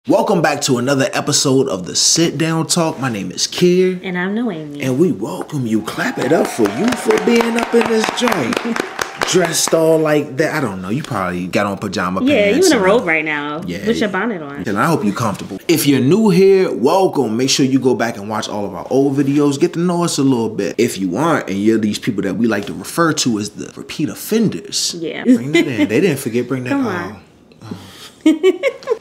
Welcome back to another episode of the Sit Down Talk. My name is Kier. And I'm Noémie. And we welcome you. Clap it up for you for being up in this joint. Dressed all like that. I don't know. You probably got on pajama pants. Yeah, you in a robe right now. Yeah, with your bonnet on. And I hope you're comfortable. If you're new here, welcome. Make sure you go back and watch all of our old videos. Get to know us a little bit. If you aren't, and you're these people that we like to refer to as the repeat offenders. Yeah. Bring that in. They didn't forget. Bring that Come on.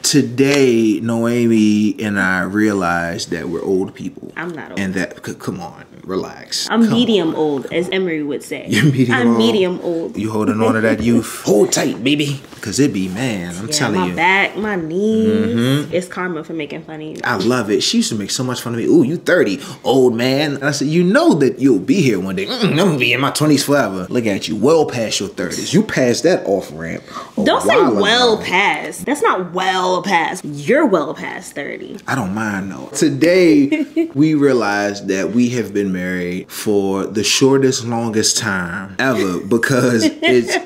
Today, Noémie and I realized that we're old people. I'm not old. And that, come on, relax. I'm medium old, as Emery would say. You're medium old? I'm medium old. You holding on to that youth? Hold tight, baby. Because it be, man, I'm telling you. My back, my knees. It's karma for making fun of you. I love it. She used to make so much fun of me. Ooh, you 30, old man. And I said, you know that you'll be here one day. I'm going to be in my 20s forever. Look at you, well past your 30s. You passed that off ramp. Don't say well past. That's not well past. You're well past 30. I don't mind though. Today, we realized that we have been married for the shortest, longest time ever because it's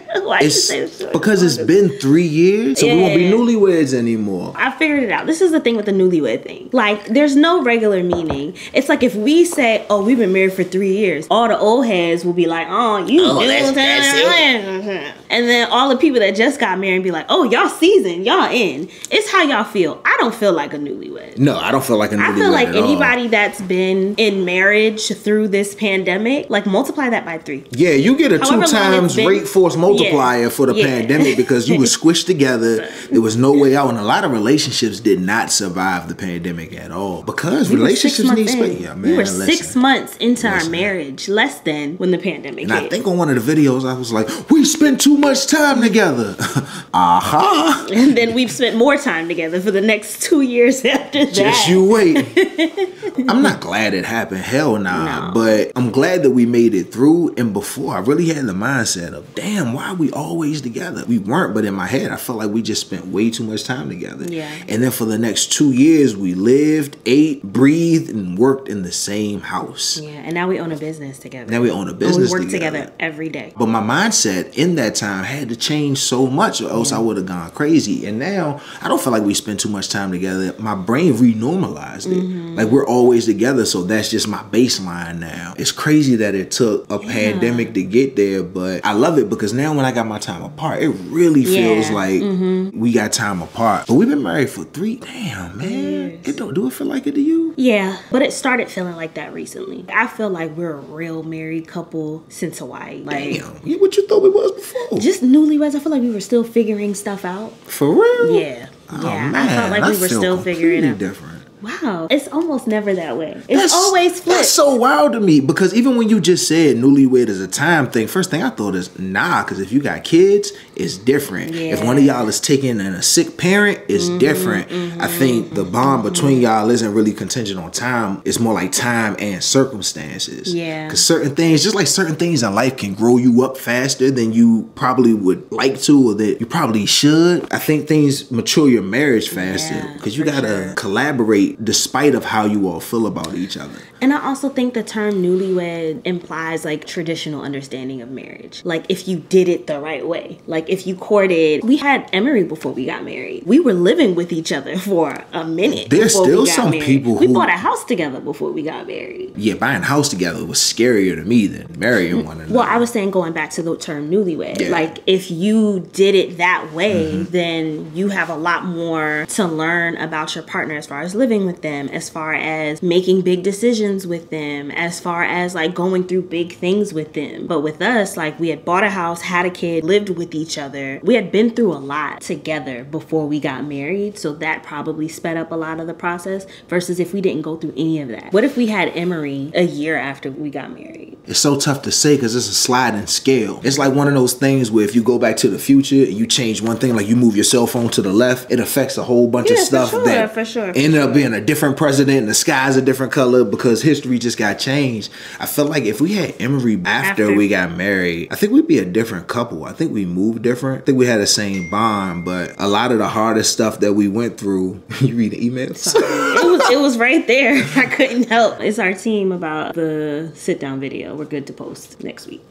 been 3 years, so we won't be newlyweds anymore. I figured it out. This is the thing with the newlywed thing. Like, there's no regular meaning. It's like if we say, "Oh, we've been married for 3 years," all the old heads will be like, "Oh, that's it." And then all the people that just got married be like, "Oh, y'all seasoned, y'all in." It's how y'all feel. I don't feel like a newlywed. No, I don't feel like a newlywed. I feel like at anybody all. that's been in marriage through this pandemic, like multiply that by 3. Yeah, you get a However 2 times rate force multiplier for the pandemic because you were squished together. There was no way out, and a lot of relationships did not survive the pandemic at all because relationships need space. Yeah, man, we were 6 months into our marriage, less than when the pandemic hit. I think on one of the videos I was like, "We spent too much time together." And then we've spent more time together for the next 2 years after that. Just you wait. I'm not glad it happened. Hell nah. No. But I'm glad that we made it through. And before, I really had the mindset of, damn, why are we always together? We weren't, but in my head, I felt like we just spent way too much time together. Yeah. And then for the next 2 years, we lived, ate, breathed, and worked in the same house. Yeah, and now we own a business together. Now we own a business and we work together every day. But my mindset in that time had to change so much or else I would have gone crazy. And now, I don't feel like we spend too much time together. My brain renormalized it. Like we're always together, so that's just my baseline now. It's crazy that it took a pandemic to get there, but I love it because now when I got my time apart, it really feels like we got time apart. But we've been married for 3, damn, man. It don't do it feel like it to you? Yeah, but it started feeling like that recently. I feel like we're a real married couple since Hawaii. Like, damn, yeah, what you thought we was before? Just newlyweds. I feel like we were still figuring stuff out. For real? Yeah. Oh, yeah, man, I felt like we were still figuring it out. Different. Wow, it's almost never that way. It's always flipped. That's so wild to me because even when you just said newlywed is a time thing, first thing I thought is nah, because if you got kids, it's different. Yeah. If one of y'all is taking in a sick parent, it's different. I think the bond between y'all isn't really contingent on time. It's more like time and circumstances. Yeah. Because certain things, just like certain things in life can grow you up faster than you probably would like to or that you probably should. I think things mature your marriage faster because you got to collaborate despite of how you all feel about each other. And I also think the term newlywed implies like traditional understanding of marriage. Like if you did it the right way. Like if you courted, we had Emery before we got married. We were living with each other for a minute. There's still some people who... We bought a house together before we got married. Yeah, buying a house together was scarier to me than marrying one another. Well, I was saying going back to the term newlywed. Yeah. Like if you did it that way, then you have a lot more to learn about your partner as far as living with them, as far as making big decisions with them, as far as like going through big things with them. But with us, like we had bought a house, had a kid, lived with each other. We had been through a lot together before we got married. So that probably sped up a lot of the process versus if we didn't go through any of that. What if we had Emery a year after we got married? It's so tough to say because it's a sliding scale. It's like one of those things where if you go back to the future and you change one thing, like you move your cell phone to the left, it affects a whole bunch of stuff that ended up being a different president and the sky's a different color because history just got changed. I feel like if we had Emery after we got married, I think we'd be a different couple. I think we moved different. I think we had the same bond, but a lot of the hardest stuff that we went through, you read the emails? It was right there. I couldn't help. It's our team about the sit down video. We're good to post next week.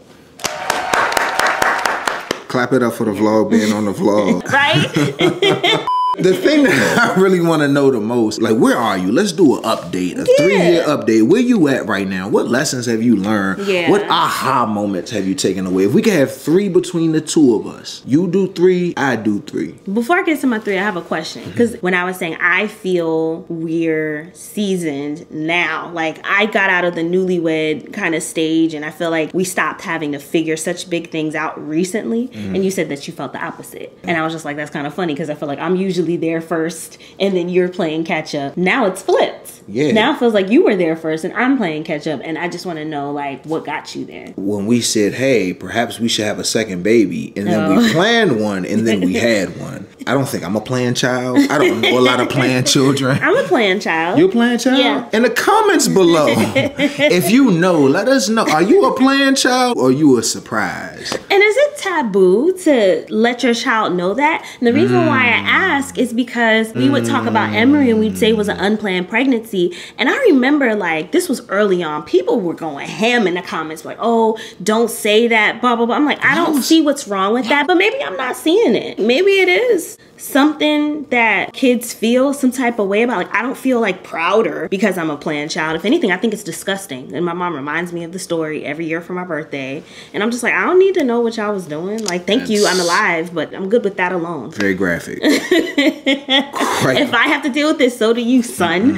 Clap it up for the vlog being on the vlog. Right? The thing that I really want to know the most, like, where are you? Let's do an update, a 3-year update. Where you at right now? What lessons have you learned? Yeah. What aha moments have you taken away? If we could have 3 between the two of us, you do 3, I do 3. Before I get to my 3, I have a question. Because when I was saying I feel we're seasoned now, like I got out of the newlywed kind of stage and I feel like we stopped having to figure such big things out recently. And you said that you felt the opposite. And I was just like, that's kind of funny because I feel like I'm usually there first and then you're playing catch up. Now it's flipped. Yeah. Now it feels like you were there first and I'm playing catch up. And I just want to know, like, what got you there? When we said, hey, perhaps we should have a second baby, and then we planned one, and then we had one. I don't think I'm a planned child. I don't know a lot of planned children. I'm a planned child. You're a planned child? Yeah. In the comments below, if you know, let us know. Are you a planned child or are you a surprise? And is it taboo to let your child know that? And the reason why I ask is because we would talk about Emery and we'd say it was an unplanned pregnancy. And I remember, like, this was early on. People were going ham in the comments, like, oh, don't say that, blah, blah, blah. I'm like, I don't see what's wrong with that, but maybe I'm not seeing it. Maybe it is something that kids feel some type of way about. Like, I don't feel like prouder because I'm a planned child. If anything, I think it's disgusting. And my mom reminds me of the story every year for my birthday. And I'm just like, I don't need to know what y'all was doing. Like, thank you, I'm alive, but I'm good with that alone. Very graphic. If I have to deal with this, so do you, son.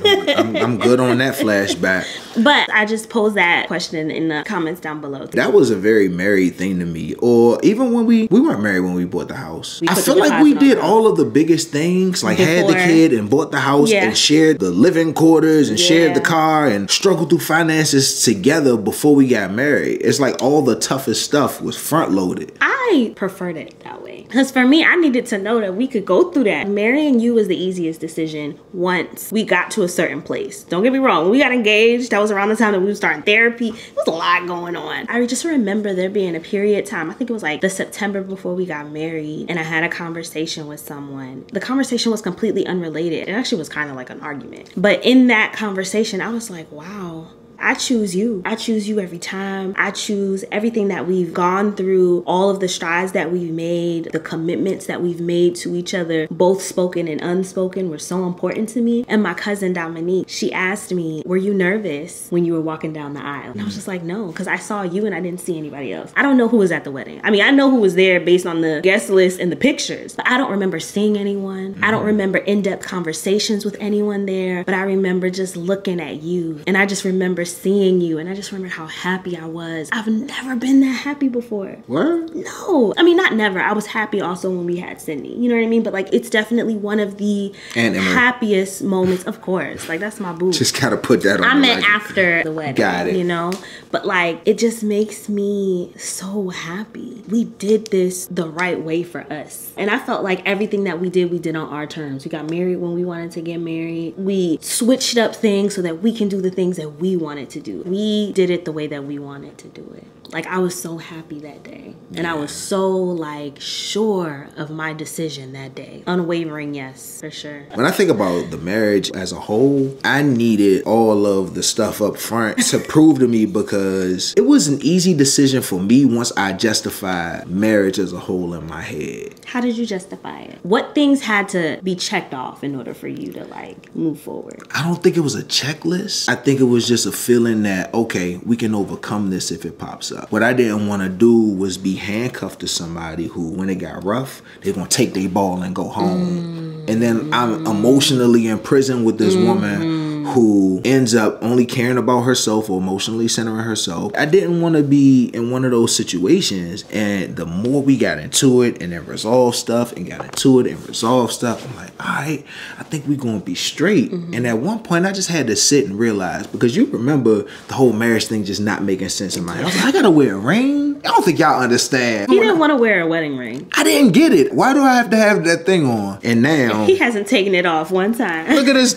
I'm good on that flashback. But I just posed that question in the comments down below. That was a very married thing to me. Or even when we weren't married when we bought the house. I feel like we did all of the biggest things, like had the kid and bought the house and shared the living quarters and shared the car and struggled through finances together before we got married. It's like all the toughest stuff was front loaded. I preferred it that way. Because for me, I needed to know that we could go through that. Marrying you was the easiest decision once we got to a certain place. Don't get me wrong. When we got engaged, that was around the time that we were starting therapy. It was a lot going on. I just remember there being a period of time, I think it was like the September before we got married, and I had a conversation with someone. The conversation was completely unrelated. It actually was kind of like an argument. But in that conversation, I was like, wow, I choose you. I choose you every time. I choose everything that we've gone through, all of the strides that we've made, the commitments that we've made to each other, both spoken and unspoken, were so important to me. And my cousin Dominique, she asked me, were you nervous when you were walking down the aisle? And I was just like, no, because I saw you and I didn't see anybody else. I don't know who was at the wedding. I mean, I know who was there based on the guest list and the pictures, but I don't remember seeing anyone. I don't remember in-depth conversations with anyone there, but I remember just looking at you. And I just remember seeing you, and I just remember how happy I was. I've never been that happy before. What? No. I mean, not never. I was happy also when we had Sydney. You know what I mean? But like, it's definitely one of the happiest moments, of course. Like, that's my boo. Just gotta put that on. I meant after the wedding. Got it. You know? But like, it just makes me so happy. We did this the right way for us. And I felt like everything that we did on our terms. We got married when we wanted to get married. We switched up things so that we can do the things that we wanted to do. We did it the way that we wanted to do it. Like, I was so happy that day. And I was so, like, sure of my decision that day. Unwavering yes, for sure. When I think about the marriage as a whole, I needed all of the stuff up front to prove to me, because it was an easy decision for me once I justified marriage as a whole in my head. How did you justify it? What things had to be checked off in order for you to, like, move forward? I don't think it was a checklist. I think it was just a feeling that, okay, we can overcome this if it pops up. What I didn't want to do was be handcuffed to somebody who, when it got rough, they're going to take their ball and go home. And then I'm emotionally in prison with this woman who ends up only caring about herself or emotionally centering herself. I didn't want to be in one of those situations. And the more we got into it and then resolved stuff and got into it and resolved stuff, I'm like, all right, I think we're going to be straight. And at one point, I just had to sit and realize, because you remember the whole marriage thing just not making sense in my head. I was like, I got to wear a ring? I don't think y'all understand. He didn't want to wear a wedding ring. I didn't get it. Why do I have to have that thing on? And now he hasn't taken it off one time. Look at this.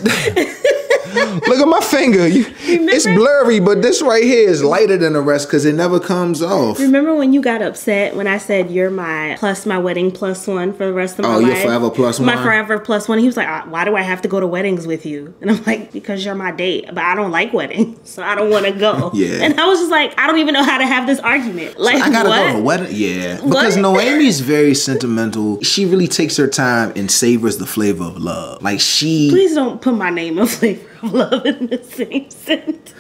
Look at my finger. It's blurry, but this right here is lighter than the rest because it never comes off. Remember when you got upset when I said you're my wedding plus one for the rest of my life? Oh, you're forever plus one? My forever plus one. He was like, why do I have to go to weddings with you? And I'm like, because you're my date, but I don't like weddings, so I don't want to go. Yeah. And I was just like, I don't even know how to have this argument. Like, I gotta go to a wedding? Yeah. Because Noémie is very sentimental. She really takes her time and savors the flavor of love. Like Please don't put my name and flavor of love in the same sentence.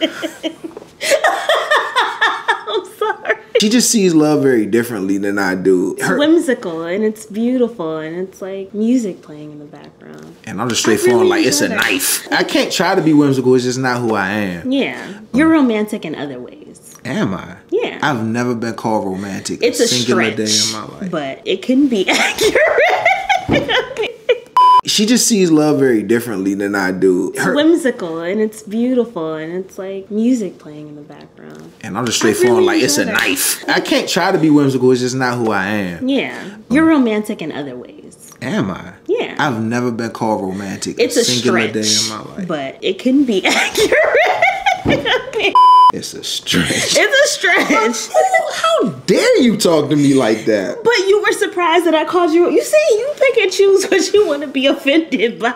I'm sorry. She just sees love very differently than I do. It's whimsical and it's beautiful and it's like music playing in the background. And I'm just straightforward, like it's a knife. I can't try to be whimsical, it's just not who I am. Yeah. You're romantic in other ways. Am I? Yeah. I've never been called romantic. It's a singular stretch, day in my life. But it can be accurate. She just sees love very differently than I do. It's whimsical and it's beautiful and it's like music playing in the background. And I'm just straightforward, like it's a knife. I can't try to be whimsical, it's just not who I am. Yeah. You're romantic in other ways. Am I? Yeah. I've never been called romantic. It's a singular stretch, day in my life. But it can be accurate. It's a stretch. It's a stretch. How dare you talk to me like that? But you were surprised that I called you. You see, you pick and choose what you want to be offended by.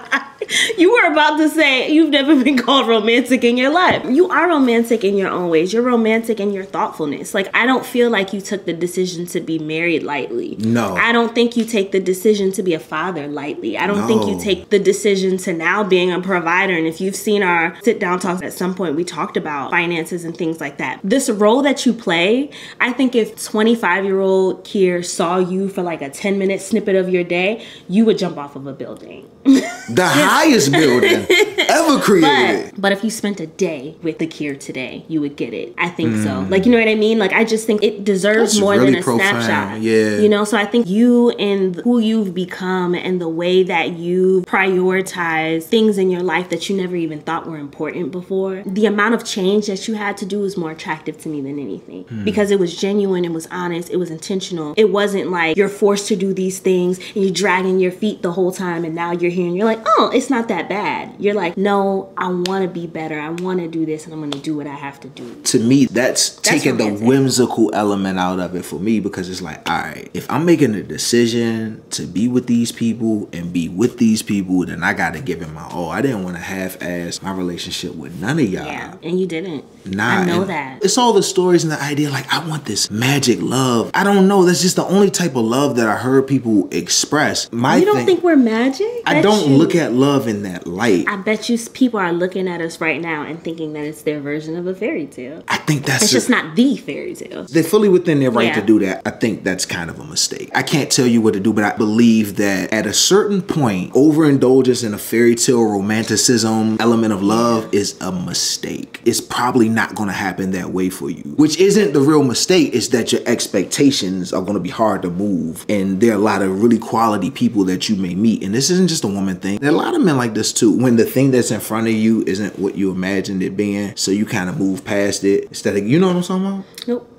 You were about to say you've never been called romantic in your life. You are romantic in your own ways. You're romantic in your thoughtfulness. Like, I don't feel like you took the decision to be married lightly. No. I don't think you take the decision to be a father lightly. I don't think you take the decision to now being a provider. And if you've seen our sit-down talks, at some point we talked about finances and things like that. This role that you play, I think if 25-year-old Kier saw you for like a 10-minute snippet of your day, you would jump off of a building. The highest building ever created. But if you spent a day with the Kier today, you would get it. I think so. Like, you know what I mean? Like, I just think it deserves That's more really than a profound. snapshot. Yeah. You know, so I think you and who you've become and the way that you prioritize things in your life that you never even thought were important before, the amount of change that you had to do is more attractive to me than anything. Because it was genuine, it was honest, it was intentional. It wasn't like you're forced to do these things and you're dragging your feet the whole time and now you're here and you're like, oh, it's not that bad. You're like, no, I want to be better. I want to do this and I'm going to do what I have to do. To me, that's taking romantic. The whimsical element out of it for me, because it's like, all right, if I'm making a decision to be with these people and be with these people, then I got to give it my all. I didn't want to half-ass my relationship with none of y'all. Yeah, and you didn't. Nah, I know that. It's all the stories and the idea, like, I want this magic love. I don't know. That's just the only type of love that I heard people express. You don't think we're magic? I don't look at love in that light. I bet you people are looking at us right now and thinking that it's their version of a fairy tale. I think it's just not the fairy tale. They're fully within their right to do that. I think that's kind of a mistake. I can't tell you what to do, but I believe that at a certain point, overindulgence in a fairy tale romanticism element of love is a mistake. It's probably not going to happen that way for you, which isn't the real mistake. It's that your expectations are going to be hard to move, and there are a lot of really quality people that you may meet, and this isn't just a woman thing. There are a lot of men like this too, when the thing that's in front of you isn't what you imagined it being, so you kind of move past it instead of, you know what I'm talking about? Nope.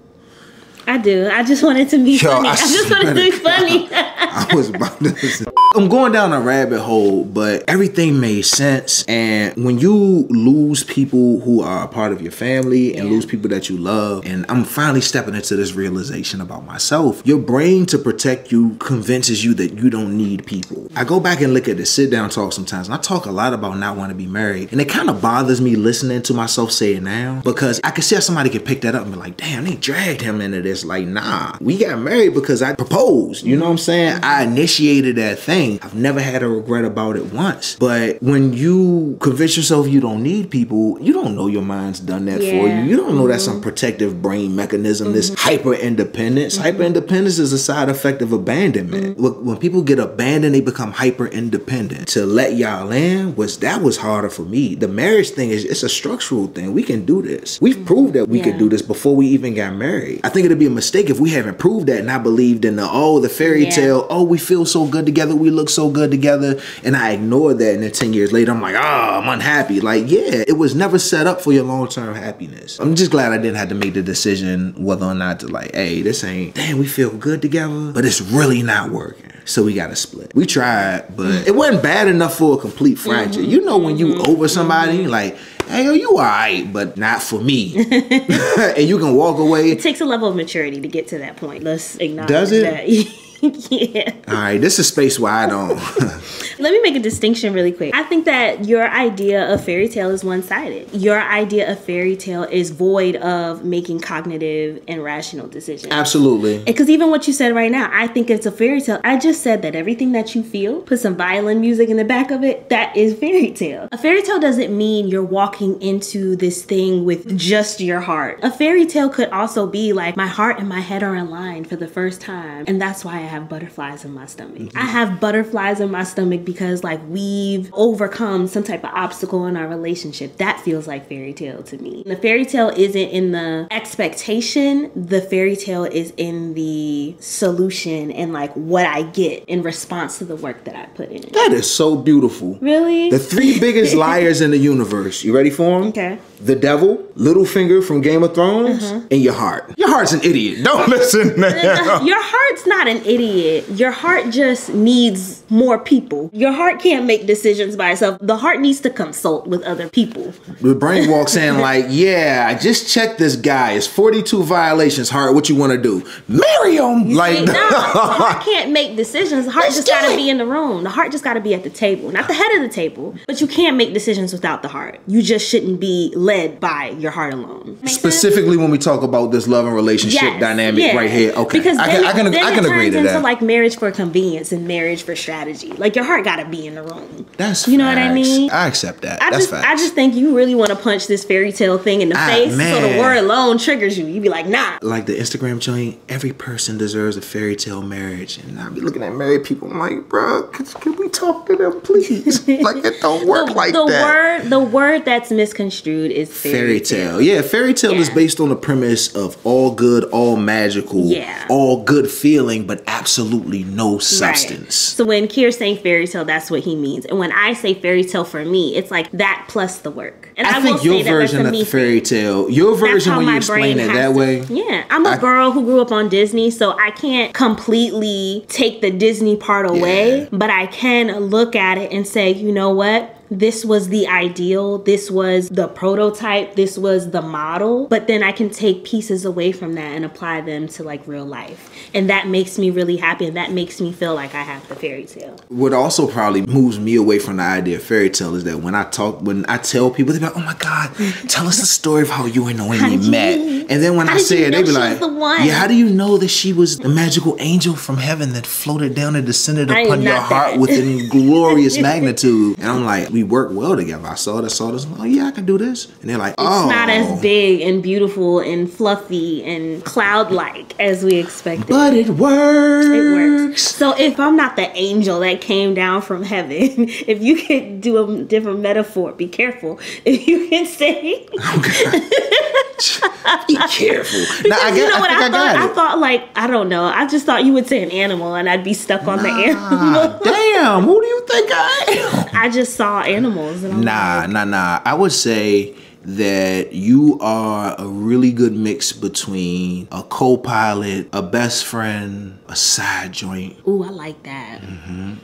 I do. I just wanted to be funny. I just wanted to be funny. I was about to listen. I'm going down a rabbit hole, but everything made sense. And when you lose people who are a part of your family and lose people that you love, and I'm finally stepping into this realization about myself, your brain, to protect you, convinces you that you don't need people. I go back and look at the sit down talk sometimes, and I talk a lot about not wanting to be married. And it kind of bothers me listening to myself say it now, because I can see how somebody can pick that up and be like, damn, they dragged him into this. Like, nah, we got married because I proposed. You know what I'm saying? I initiated that thing. I've never had a regret about it once. But when you convince yourself you don't need people, you don't know your mind's done that for you. You don't know that's some protective brain mechanism, this hyper-independence. Hyper-independence is a side effect of abandonment. When people get abandoned, they become hyper-independent. To let y'all in, that was harder for me. The marriage thing, it's a structural thing. We can do this. We've proved that we could do this before we even got married. I think it'd be a mistake if we haven't proved that and I believed in the fairy tale, we feel so good together, we look so good together, and I ignore that, and then 10 years later I'm like, I'm unhappy. Like, yeah, it was never set up for your long-term happiness. I'm just glad I didn't have to make the decision whether or not to, like, hey, this ain't, damn, we feel good together, but it's really not working. so we got to split. We tried, but it wasn't bad enough for a complete fracture. You know when you over somebody, like, hey, yo, you all right, but not for me. And you can walk away. It takes a level of maturity to get to that point. Let's acknowledge Does it? that. Yeah. All right, this is space where I don't. Let me make a distinction really quick. I think that your idea of fairy tale is one-sided. Your idea of fairy tale is void of making cognitive and rational decisions. Absolutely. Because even what you said right now, I think it's a fairy tale. I just said that everything that you feel, put some violin music in the back of it, that is fairy tale. A fairy tale doesn't mean you're walking into this thing with just your heart. A fairy tale could also be like, my heart and my head are aligned for the first time, and that's why I have butterflies in my stomach. I have butterflies in my stomach because like we've overcome some type of obstacle in our relationship. That feels like fairy tale to me. The fairy tale isn't in the expectation. The fairy tale is in the solution and like what I get in response to the work that I put in. That is so beautiful. Really? The 3 biggest liars in the universe. You ready for them? Okay. The devil, Littlefinger from Game of Thrones, and your heart. Your heart's an idiot. Don't listen now. Your heart's not an idiot. Your heart just needs more people. Your heart can't make decisions by itself. The heart needs to consult with other people. The brain walks in like, yeah, I just checked this guy. It's 42 violations. Heart, what you want to do? Marry him. Like, no, the heart can't make decisions. The heart just got to be in the room. The heart just got to be at the table. Not the head of the table. But you can't make decisions without the heart. You just shouldn't be led by your heart alone. Specifically when we talk about this love and relationship dynamic right here. Okay. Because I can agree to that. Into like marriage for convenience and marriage for strategy. Like your heart got to be in the room. That's you know what I mean? I accept that. I just think you really want to punch this fairy tale thing in the face, so the word alone triggers you. You be like, nah. Like the Instagram joint, every person deserves a fairy tale marriage, and I be looking at married people. I'm like, bro, can we talk to them, please? Like it don't work that. The word that's misconstrued is fairy tale. Yeah, fairy tale is based on the premise of all good, all magical, all good feeling, but absolutely no substance. Right. So when Kier's saying fairy tale, that's what he means. And when I say fairy tale, for me, it's like that plus the work. And I think your version of the fairy tale, your version when you explain it that way. Yeah, I'm a girl who grew up on Disney, so I can't completely take the Disney part away, but I can look at it and say, you know what? This was the ideal, this was the prototype, this was the model, but then I can take pieces away from that and apply them to like real life. And that makes me really happy, and that makes me feel like I have the fairy tale. What also probably moves me away from the idea of fairy tale is that when I tell people, they're like, oh my God, tell us the story of how you and Noémie met. And then when I say it, they be like, yeah, how do you know that she was the magical angel from heaven that floated down and descended upon your heart with an glorious magnitude? And I'm like, we work well together. I saw this. Oh yeah, I can do this. And they're like, oh, it's not as big and beautiful and fluffy and cloud-like as we expected. But it works. It works. So if I'm not the angel that came down from heaven, if you could do a different metaphor, be careful. If you can say, be careful. Now, I thought like, I don't know. I just thought you would say an animal and I'd be stuck on the animal. Damn, who do you think I am? I just saw animals. And Nah. I would say that you are a really good mix between a co-pilot, a best friend, a side joint. Ooh, I like that.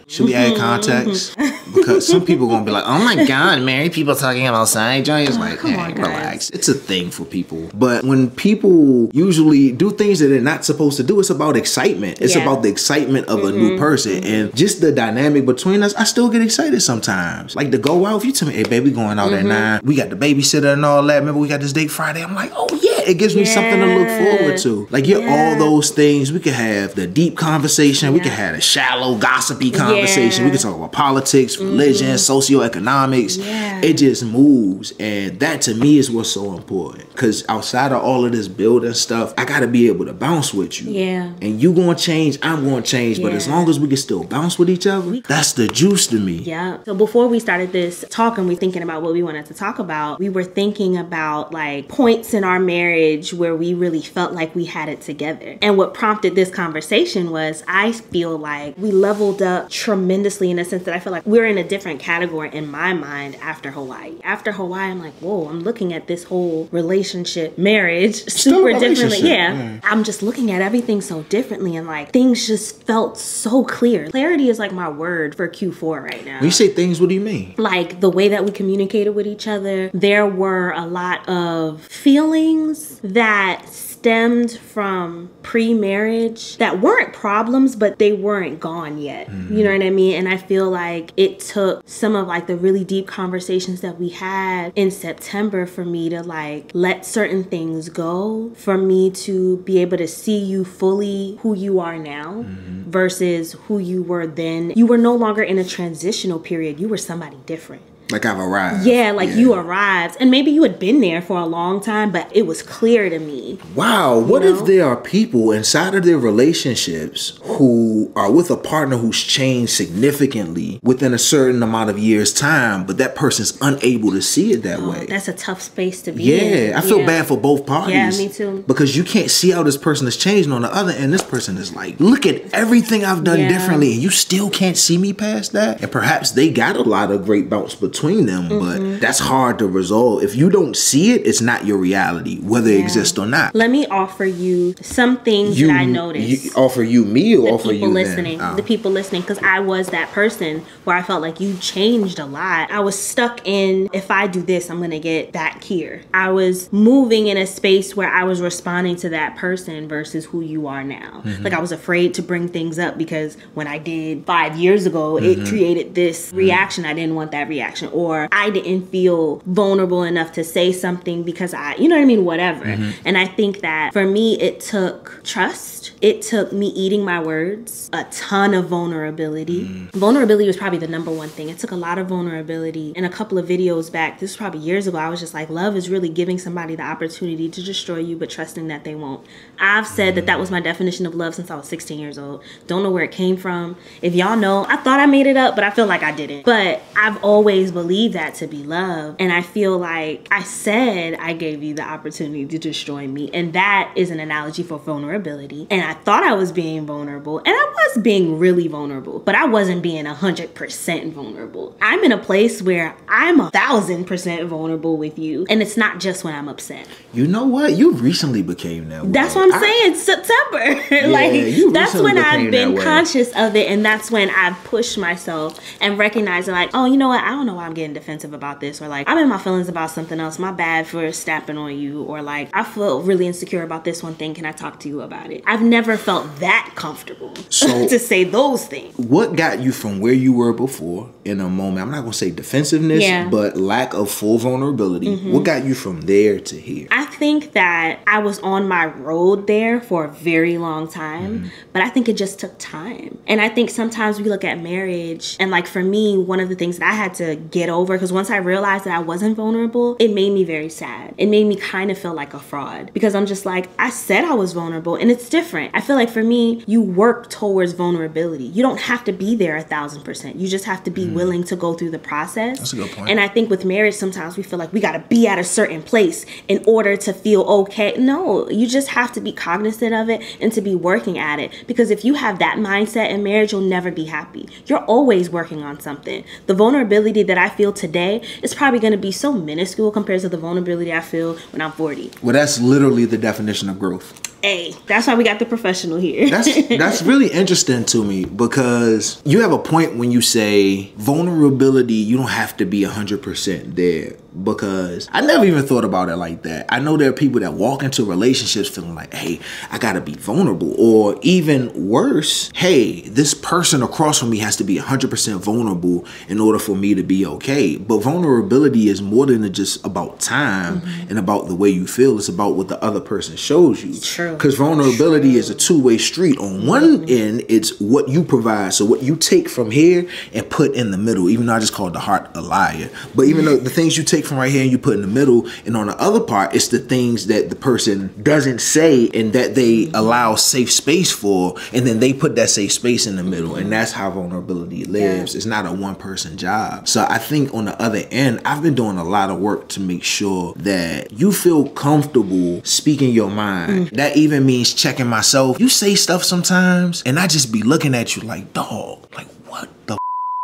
Should we add context? Because some people gonna be like, oh my God, married people talking about side joints. Like, hey, relax. It's a thing for people. But when people usually do things that they're not supposed to do, it's about excitement. It's about the excitement of a new person. And just the dynamic between us, I still get excited sometimes. Like to go out, if you tell me, hey baby, going out at 9, we got the babysitter and all that. Remember we got this date Friday? I'm like, oh yeah, it gives me something to look forward to. Like you're all those things. We could have the deep conversation. We could have a shallow, gossipy conversation. We could talk about politics, religion, socioeconomics. It just moves. And that to me is what's so important. Because outside of all of this building stuff, I got to be able to bounce with you. And you going to change, I'm going to change. But as long as we can still bounce with each other, that's the juice to me. So before we started this talk and we thinking about what we wanted to talk about, we were thinking about like points in our marriage marriage where we really felt like we had it together. And what prompted this conversation was, I feel like we leveled up tremendously in a sense that I feel like we're in a different category in my mind after Hawaii. After Hawaii, I'm like, whoa, I'm looking at this whole relationship, marriage, super differently. Yeah. I'm just looking at everything so differently, and like things just felt so clear. Clarity is like my word for Q4 right now. When you say things, what do you mean? Like the way that we communicated with each other. There were a lot of feelings that stemmed from pre-marriage that weren't problems, but they weren't gone yet. You know what I mean? And I feel like it took some of like the really deep conversations that we had in September for me to like let certain things go, for me to be able to see you fully who you are now versus who you were then. You were no longer in a transitional period. You were somebody different. Like I've arrived. Yeah, like you arrived. And maybe you had been there for a long time, but it was clear to me. Wow. What if there are people inside of their relationships who are with a partner who's changed significantly within a certain amount of years' time, but that person's unable to see it that way? That's a tough space to be in. Yeah, I feel bad for both parties. Yeah, me too. Because you can't see how this person is changing on the other end. This person is like, look at everything I've done differently, and you still can't see me past that. And perhaps they got a lot of great bounce between them, but that's hard to resolve. If you don't see it, it's not your reality, whether it exists or not. Let me offer you some things that I noticed. Offer you me or offer you listening? The people listening, because I was that person where I felt like you changed a lot. I was stuck in, if I do this, I'm gonna get that Kier. I was moving in a space where I was responding to that person versus who you are now. Like I was afraid to bring things up because when I did 5 years ago, it created this reaction. I didn't want that reaction, or I didn't feel vulnerable enough to say something because you know what I mean? Whatever. And I think that for me, it took trust. It took me eating my words, a ton of vulnerability. Vulnerability was probably the number one thing. It took a lot of vulnerability. In a couple of videos back, this was probably years ago, I was just like, love is really giving somebody the opportunity to destroy you, but trusting that they won't. I've said that was my definition of love since I was 16 years old. Don't know where it came from. If y'all know, I thought I made it up, but I feel like I didn't. But I've always believed that to be love. And I feel like I said I gave you the opportunity to destroy me. And that is an analogy for vulnerability. And I thought I was being vulnerable. And I was being really vulnerable. But I wasn't being 100% vulnerable. I'm in a place where I'm 1,000% vulnerable with you. And it's not just when I'm upset. You know what? You recently became that way. That's what I'm saying. September. Like, that's when I've been conscious of it. And that's when I've pushed myself and recognized like, oh, you know what? I don't know why I'm getting defensive about this, or like I'm in my feelings about something else, my bad for snapping on you, or like I feel really insecure about this one thing, can I talk to you about it? I've never felt that comfortable to say those things. What got you from where you were before in a moment, I'm not gonna say defensiveness, but lack of full vulnerability, what got you from there to here? I think that I was on my road there for a very long time, but I think it just took time. And I think sometimes we look at marriage, and like for me, one of the things that I had to get over, because once I realized that I wasn't vulnerable, it made me very sad. It made me kind of feel like a fraud, because I'm just like, I said I was vulnerable, and it's different. I feel like for me, you work towards vulnerability. You don't have to be there 1,000%. You just have to be willing to go through the process. That's a good point. And I think with marriage, sometimes we feel like we got to be at a certain place in order to feel okay. No, you just have to be cognizant of it and to be working at it. Because if you have that mindset in marriage, you'll never be happy. You're always working on something. The vulnerability that I feel today is probably going to be so minuscule compared to the vulnerability I feel when I'm 40. Well, that's literally the definition of growth. Hey, that's why we got the professional here. That's really interesting to me, because you have a point when you say vulnerability, you don't have to be 100% there. Because I never even thought about it like that. I know there are people that walk into relationships feeling like, hey, I gotta be vulnerable. Or even worse, hey, this person across from me has to be 100% vulnerable in order for me to be okay. But vulnerability is more than just about time and about the way you feel. It's about what the other person shows you. True. Because vulnerability is a two-way street. On one end, it's what you provide. So what you take from here and put in the middle, even though I just called the heart a liar. But even though the things you take from right here and you put in the middle, and on the other part, it's the things that the person doesn't say and that they allow safe space for, and then they put that safe space in the middle. And that's how vulnerability lives. It's not a one-person job. So I think on the other end, I've been doing a lot of work to make sure that you feel comfortable speaking your mind. That even means checking myself. You say stuff sometimes and I just be looking at you like, dog, like what the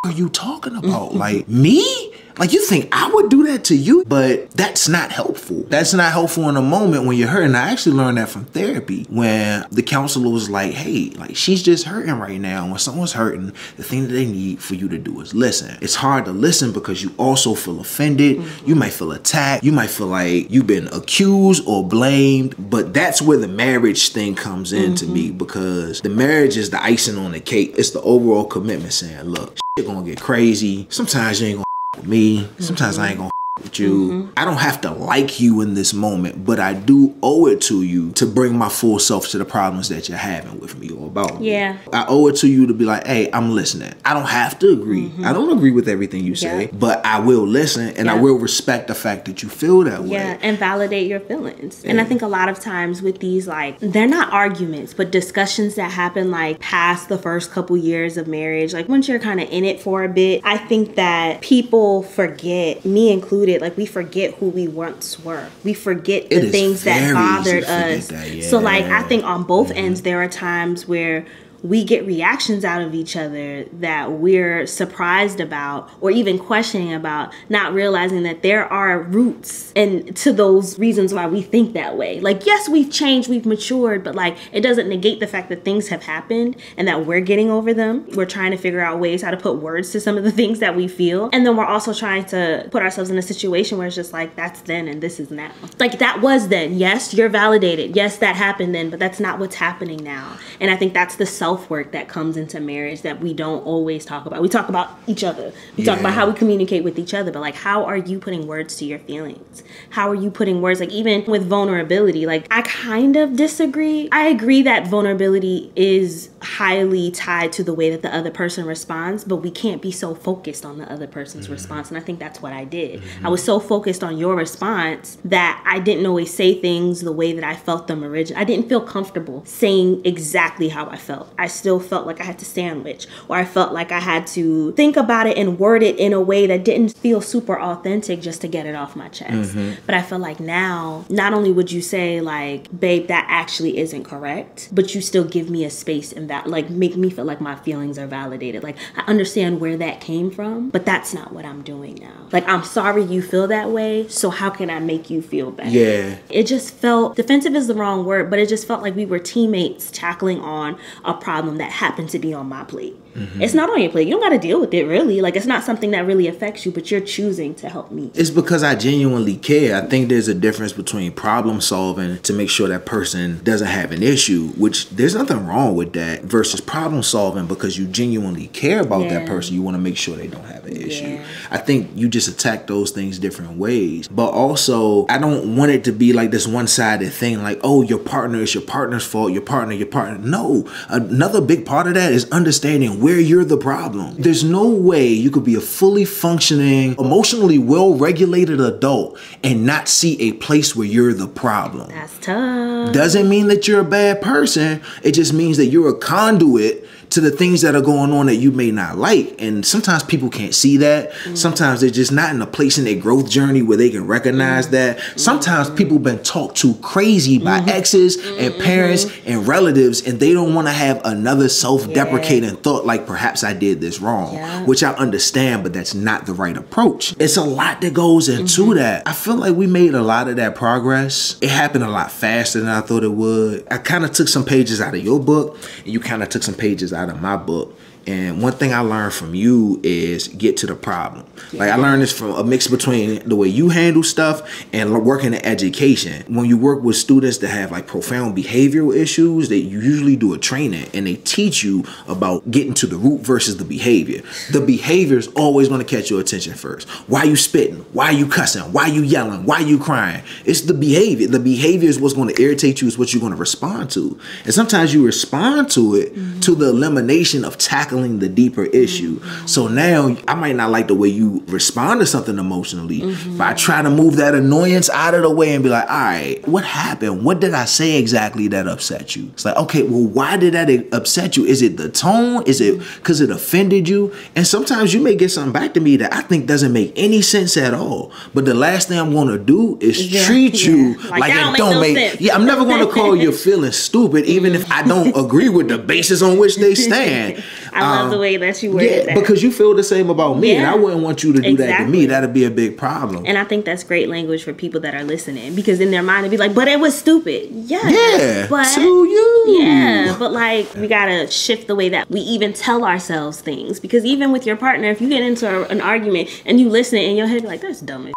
are you talking about? Like me? Like you think I would do that to you? But that's not helpful. That's not helpful in a moment when you're hurting. I actually learned that from therapy when the counselor was like, hey, like she's just hurting right now. When someone's hurting, the thing that they need for you to do is listen. It's hard to listen because you also feel offended. You might feel attacked. You might feel like you've been accused or blamed. But that's where the marriage thing comes in to me, because the marriage is the icing on the cake. It's the overall commitment saying, look, shit gonna get crazy. Sometimes you ain't gonna with me. Sometimes I ain't gonna with you. I don't have to like you in this moment, but I do owe it to you to bring my full self to the problems that you're having with me or about me. I owe it to you to be like, hey, I'm listening. I don't have to agree. I don't agree with everything you say, but I will listen and I will respect the fact that you feel that way. And validate your feelings. And I think a lot of times with these, like, they're not arguments, but discussions that happen like past the first couple years of marriage, like once you're kind of in it for a bit, I think that people forget, me included, like we forget who we once were. We forget the things that bothered us. So like I think on both ends there are times where we get reactions out of each other that we're surprised about or even questioning about, not realizing that there are roots and to those reasons why we think that way. Like, yes, we've changed, we've matured, but like it doesn't negate the fact that things have happened and that we're getting over them. We're trying to figure out ways how to put words to some of the things that we feel. And then we're also trying to put ourselves in a situation where it's just like, that's then and this is now. Like that was then. Yes, you're validated. Yes, that happened then, but that's not what's happening now. And I think that's the self-work that comes into marriage that we don't always talk about. We talk about each other. We talk about how we communicate with each other, but like, how are you putting words to your feelings? How are you putting words? Like even with vulnerability, like I kind of disagree. I agree that vulnerability is highly tied to the way that the other person responds, but we can't be so focused on the other person's response. And I think that's what I did. I was so focused on your response that I didn't always say things the way that I felt them originally. I didn't feel comfortable saying exactly how I felt. I still felt like I had to sandwich, or I felt like I had to think about it and word it in a way that didn't feel super authentic just to get it off my chest. But I feel like now, not only would you say like, babe, that actually isn't correct, but you still give me a space and that like make me feel like my feelings are validated. Like I understand where that came from, but that's not what I'm doing now. Like, I'm sorry you feel that way, so how can I make you feel better? It just felt, defensive is the wrong word, but it just felt like we were teammates tackling on a problem that happened to be on my plate. It's not on your plate. You don't got to deal with it, really. Like, it's not something that really affects you, but you're choosing to help me. It's because I genuinely care. I think there's a difference between problem solving to make sure that person doesn't have an issue, which there's nothing wrong with that, versus problem solving because you genuinely care about that person. You want to make sure they don't have an issue. I think you just attack those things different ways. But also, I don't want it to be like this one-sided thing, like, oh, your partner is your partner's fault, your partner. No. Another big part of that is understanding where you're the problem. There's no way you could be a fully functioning, emotionally well-regulated adult and not see a place where you're the problem. That's tough. Doesn't mean that you're a bad person. It just means that you're a conduit to the things that are going on that you may not like. And sometimes people can't see that. Sometimes they're just not in a place in their growth journey where they can recognize that. Sometimes people have been talked to crazy by exes and parents and relatives, and they don't want to have another self-deprecating thought like, perhaps I did this wrong, which I understand, but that's not the right approach. It's a lot that goes into that. I feel like we made a lot of that progress. It happened a lot faster than I thought it would. I kind of took some pages out of your book, and you kind of took some pages out of my book. And one thing I learned from you is get to the problem. Like, I learned this from a mix between the way you handle stuff and working in education. When you work with students that have like profound behavioral issues, they usually do a training and they teach you about getting to the root versus the behavior. The behavior is always going to catch your attention first. Why you spitting? Why you cussing? Why you yelling? Why you crying? It's the behavior. The behavior is what's going to irritate you, is what you're going to respond to. And sometimes you respond to it to the elimination of tackling the deeper issue. So now I might not like the way you respond to something emotionally, but I try to move that annoyance out of the way and be like, all right, what happened? What did I say exactly that upset you? It's like, okay, well, why did that upset you? Is it the tone? Is it because it offended you? And sometimes you may get something back to me that I think doesn't make any sense at all. But the last thing I'm going to do is treat you like it don't make sense. Yeah, I'm never going to call your feelings stupid, even if I don't agree with the basis on which they stand. I love the way that you worded that. Because you feel the same about me, and I wouldn't want you to do that to me. That'd be a big problem. And I think that's great language for people that are listening, because in their mind it'd be like, but it was stupid. Yeah, but to you. Yeah, but like, we gotta shift the way that we even tell ourselves things, because even with your partner, if you get into an argument and you listen in your head, like, that's dumb as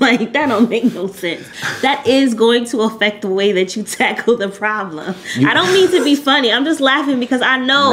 like, that don't make no sense. That is going to affect the way that you tackle the problem. I don't mean to be funny. I'm just laughing because I know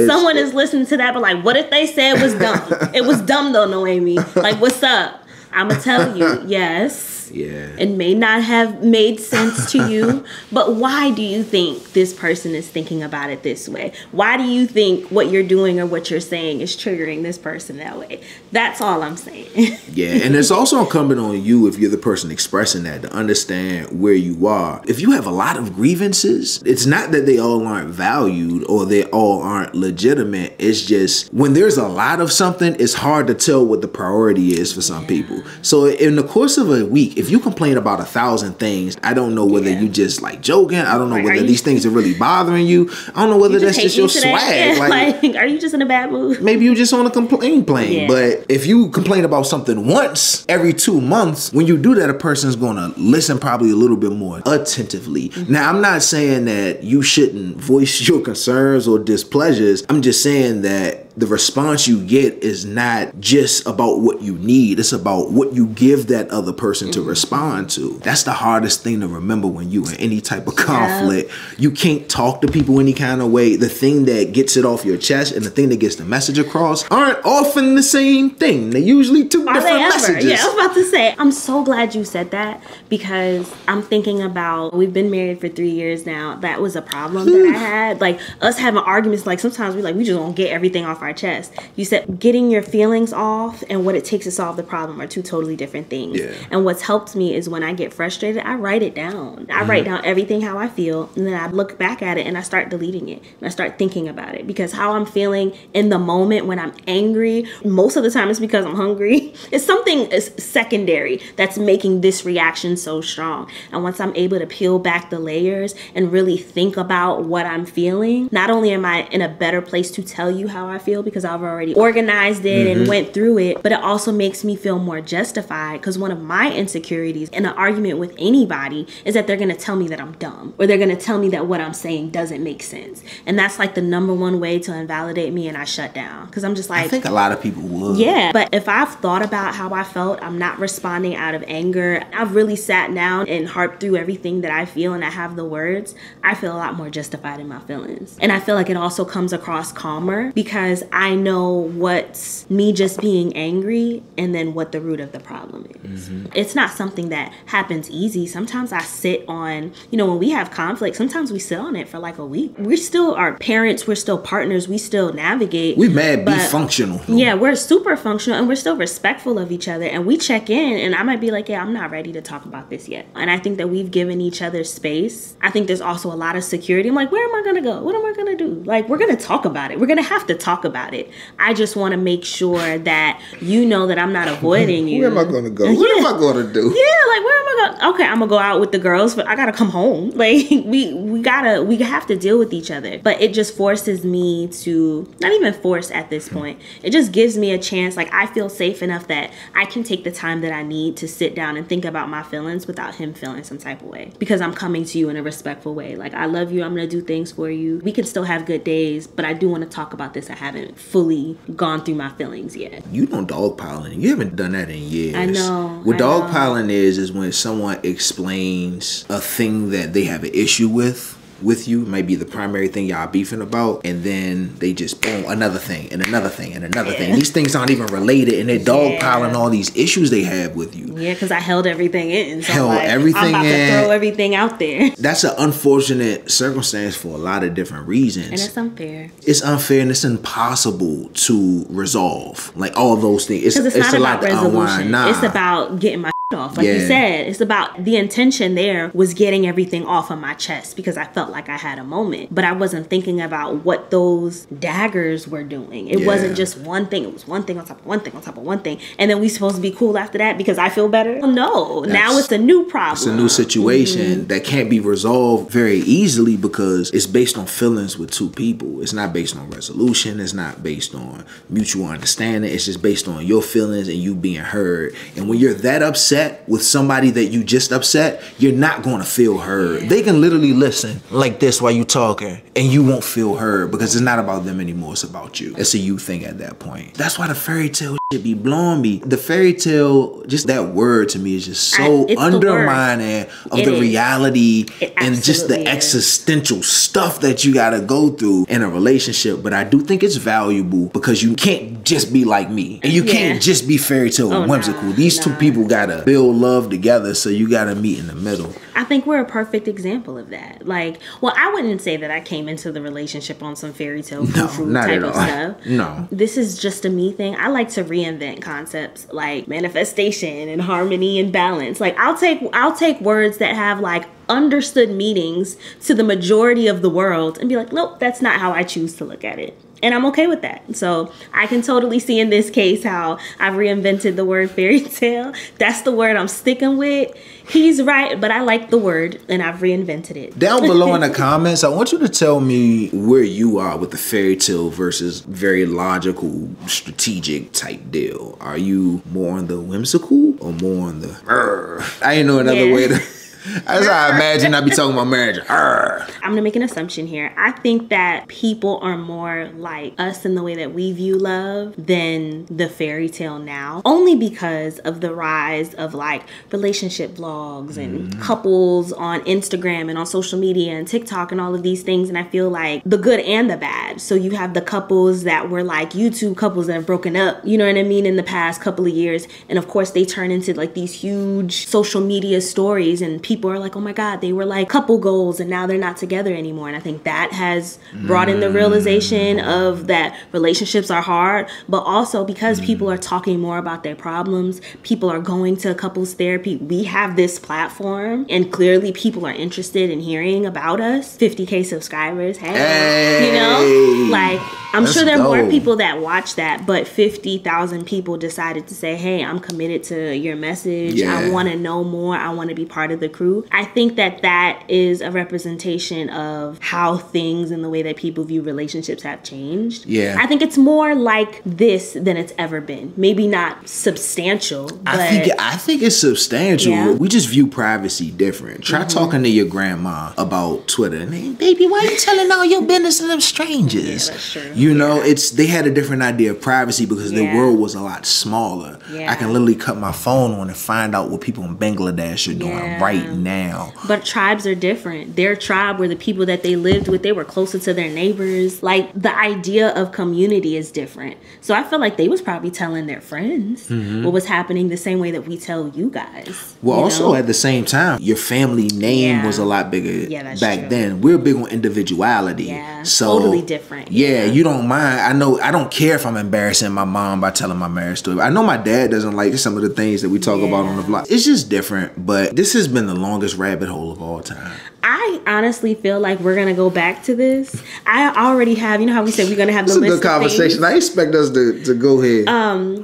someone is listening to that, but like, what if they said it was dumb? It was dumb though, Noémie. Like, what's up? I'm gonna tell you, yes. Yeah. It may not have made sense to you, but why do you think this person is thinking about it this way? Why do you think what you're doing or what you're saying is triggering this person that way? That's all I'm saying. Yeah, and it's also incumbent on you, if you're the person expressing that, to understand where you are. If you have a lot of grievances, it's not that they all aren't valued or they all aren't legitimate. It's just when there's a lot of something, it's hard to tell what the priority is for some people. So in the course of a week, if you complain about 1,000 things, I don't know whether you just like joking. I don't know whether these things are really bothering you. I don't know whether that's just your swag. Yeah, like, are you just in a bad mood? Maybe you just on a complaint plane. Yeah. But if you complain about something once every 2 months, when you do that, a person's going to listen probably a little bit more attentively. Now, I'm not saying that you shouldn't voice your concerns or displeasures. I'm just saying that the response you get is not just about what you need. It's about what you give that other person to respond to. That's the hardest thing to remember when you in any type of conflict. You can't talk to people any kind of way. The thing that gets it off your chest and the thing that gets the message across aren't often the same thing. They're usually two different messages. Yeah, I was about to say, I'm so glad you said that, because I'm thinking about, we've been married for 3 years now. That was a problem that I had. Like, us having arguments, like sometimes we just don't get everything off our chest. You said getting your feelings off and what it takes to solve the problem are two totally different things. Yeah. And what's helped me is when I get frustrated, I write it down. I write down everything how I feel, and then I look back at it and I start deleting it and I start thinking about it, because how I'm feeling in the moment when I'm angry, most of the time it's because I'm hungry. It's something secondary that's making this reaction so strong. And once I'm able to peel back the layers and really think about what I'm feeling, not only am I in a better place to tell you how I feel because I've already organized it and went through it, but it also makes me feel more justified, because one of my insecurities in an argument with anybody is that they're going to tell me that I'm dumb, or they're going to tell me that what I'm saying doesn't make sense. And that's like the #1 way to invalidate me, and I shut down, because I'm just like, I think a lot of people would. Yeah, but if I've thought about how I felt, I'm not responding out of anger. I've really sat down and harped through everything that I feel, and I have the words. I feel a lot more justified in my feelings. And I feel like it also comes across calmer, because I know what's me just being angry and then what the root of the problem is. It's not something that happens easy. Sometimes I sit on, when we have conflict, sometimes we sit on it for like a week. We still are parents, we're still partners, we still navigate. We mad be functional. Yeah, we're super functional, and we're still respectful of each other, and we check in, and I might be like, yeah, I'm not ready to talk about this yet. And I think that we've given each other space. I think there's also a lot of security. I'm like, where am I gonna go? What am I gonna do? Like, we're gonna talk about it. We're gonna have to talk about it. I just want to make sure that you know that I'm not avoiding you. Where am I going to go? What am I going to do? Yeah, like, where am I going? Okay, I'm going to go out with the girls, but I got to come home. Like, we have to deal with each other. But it just forces me to, not even force at this point, it just gives me a chance. Like, I feel safe enough that I can take the time that I need to sit down and think about my feelings without him feeling some type of way, because I'm coming to you in a respectful way. Like, I love you. I'm going to do things for you. We can still have good days, but I do want to talk about this. I haven't haven't fully gone through my feelings yet. You don't dogpiling. You haven't done that in years. I know. What dogpiling is when someone explains a thing that they have an issue with you, might be the primary thing y'all beefing about, and then they just boom, another thing and another thing and another thing. These things aren't even related, and they're dogpiling all these issues they have with you. Yeah, because I held everything in. So I'm about to throw everything out there. That's an unfortunate circumstance for a lot of different reasons. And it's unfair. It's unfair and it's impossible to resolve. Like all those things. It's not about resolution. It's about getting my off. Like you said, it's about the intention there was getting everything off of my chest because I felt like I had a moment, but I wasn't thinking about what those daggers were doing. It wasn't just one thing. It was one thing on top of one thing on top of one thing, and then we supposed to be cool after that because I feel better. Well, no, now it's a new problem. It's a new situation that can't be resolved very easily because it's based on feelings with two people. It's not based on resolution. It's not based on mutual understanding. It's just based on your feelings and you being heard. And when you're that upset with somebody that you just upset, you're not going to feel heard. They can literally listen like this while you talking and you won't feel heard because it's not about them anymore. It's about you. It's a you thing at that point. That's why the fairy tale shit be blowing me. The fairy tale, just that word to me is just so undermining of the reality and just the existential stuff that you got to go through in a relationship. But I do think it's valuable because you can't just be like me and you can't just be fairy tale and whimsical. These two people got to build love together, so you got to meet in the middle. I think we're a perfect example of that. Like, well, I wouldn't say that I came into the relationship on some fairy tale type of stuff. No. This is just a me thing. I like to reinvent concepts like manifestation and harmony and balance. Like, I'll take words that have like understood meanings to the majority of the world and be like, nope, that's not how I choose to look at it. And I'm okay with that. So I can totally see in this case how I've reinvented the word fairy tale. That's the word I'm sticking with. He's right, but I like the word and I've reinvented it. Down below in the comments, I want you to tell me where you are with the fairy tale versus very logical, strategic type deal. Are you more on the whimsical or more on the I ain't know another way to... That's how I imagine I'd be talking about marriage. I'm gonna make an assumption here. I think that people are more like us in the way that we view love than the fairy tale now. Only because of the rise of like relationship vlogs and couples on Instagram and on social media and TikTok and all of these things. And I feel like the good and the bad. So you have the couples that were like YouTube couples that have broken up, you know what I mean, in the past couple of years. And of course they turn into like these huge social media stories and people are like, oh my God, they were like couple goals and now they're not together anymore. And I think that has brought in the realization of that relationships are hard, but also because people are talking more about their problems, people are going to couples therapy. We have this platform and clearly people are interested in hearing about us. 50K subscribers. Hey. You know, like I'm sure there are more people that watch that, but 50,000 people decided to say, hey, I'm committed to your message. I want to know more. I want to be part of the crew. I think that that is a representation of how things and the way that people view relationships have changed. Yeah. I think it's more like this than it's ever been. Maybe not substantial, but I think it's substantial. Yeah. We just view privacy different. Try talking to your grandma about Twitter. And hey, baby, why you telling all your business to them strangers? Yeah, that's true. You know, they had a different idea of privacy because the world was a lot smaller. Yeah. I can literally cut my phone on and find out what people in Bangladesh are doing right now. But tribes are different. Their tribe were the people that they lived with. They were closer to their neighbors. Like, the idea of community is different. So I feel like they was probably telling their friends what was happening the same way that we tell you guys. Well, also at the same time, your family name was a lot bigger back then. We're big on individuality. Yeah, so totally different. Yeah, you don't mind. I know, I don't care if I'm embarrassing my mom by telling my marriage story. I know my dad doesn't like some of the things that we talk about on the vlog. It's just different, but this has been the longest rabbit hole of all time. I honestly feel like we're gonna go back to this. I already have, you know how we said we're gonna have the list of things. It's a good conversation. I expect us to go ahead.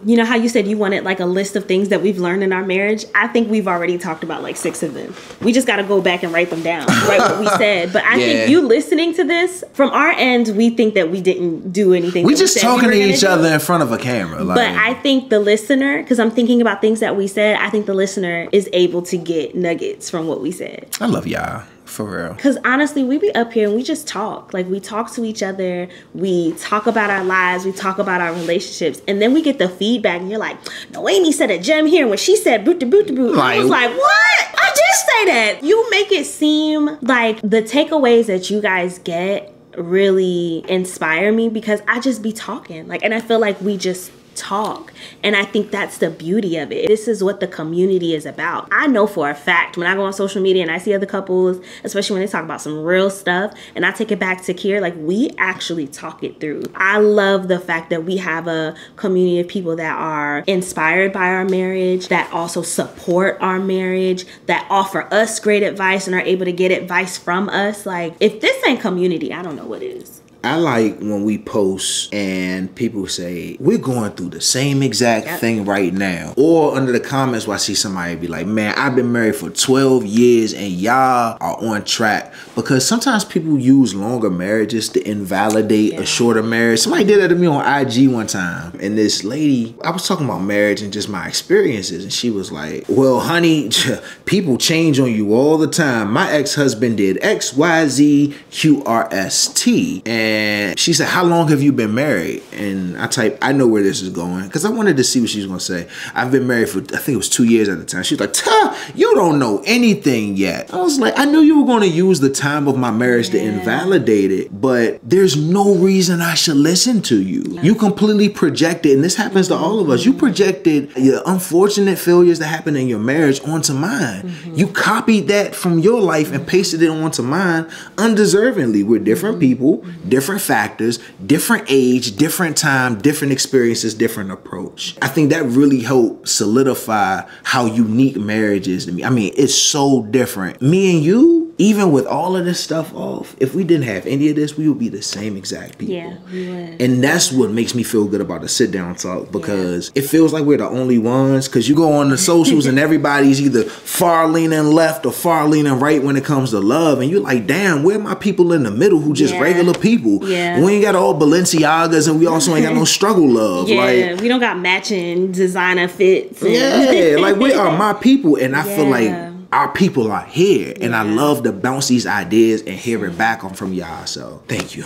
You know how you said you wanted like a list of things that we've learned in our marriage? I think we've already talked about like 6 of them. We just gotta go back and write them down, write what we said. But I think you listening to this, from our end, we think that we didn't do anything. We just talking to each other in front of a camera. Like. But I think the listener, because I'm thinking about things that we said, I think the listener is able to get nuggets from what we said. I love y'all. For real. Because honestly, we be up here and we just talk. Like, we talk to each other. We talk about our lives. We talk about our relationships. And then we get the feedback and you're like, Noémie said a gem here when she said boot to boot to boot. I was like, what? I did say that. You make it seem like the takeaways that you guys get really inspire me because I just be talking. Like, and I feel like we just talk. And I think that's the beauty of it. This is what the community is about. I know for a fact when I go on social media and I see other couples, especially when they talk about some real stuff, and I take it back to Kier, like, we actually talk it through. I love the fact that we have a community of people that are inspired by our marriage, that also support our marriage, that offer us great advice and are able to get advice from us. Like, if this ain't community, I don't know what is. I like when we post and people say, we're going through the same exact thing right now. Or under the comments where I see somebody be like, man, I've been married for 12 years and y'all are on track. Because sometimes people use longer marriages to invalidate a shorter marriage. Somebody did that to me on IG one time. And this lady, I was talking about marriage and just my experiences. And she was like, well, honey, people change on you all the time. My ex-husband did X, Y, Z, Q, R, S, T. And she said, how long have you been married? And I typed, I know where this is going. Because I wanted to see what she was going to say. I've been married for, I think it was 2 years at the time. She was like, you don't know anything yet. I was like, I knew you were going to use the time of my marriage to invalidate it. But there's no reason I should listen to you. You completely projected, and this happens to all of us. You projected your unfortunate failures that happened in your marriage onto mine. You copied that from your life and pasted it onto mine undeservingly. We're different people, different factors, different age, different time, different experiences, different approach. I think that really helped solidify how unique marriage is to me. I mean, it's so different. Me and you, even with all of this stuff off, if we didn't have any of this, we would be the same exact people. Yeah, we would. And that's what makes me feel good about the sit down talk, because it feels like we're the only ones. Because you go on the socials and everybody's either far leaning left or far leaning right when it comes to love. And you're like, damn, where are my people in the middle who just regular people? Yeah. We ain't got all Balenciagas and we also ain't got no struggle love. Yeah, like, we don't got matching designer fits. Yeah, like, we are my people. And I feel like our people are here. And I love to bounce these ideas and hear it back on from y'all. So thank you.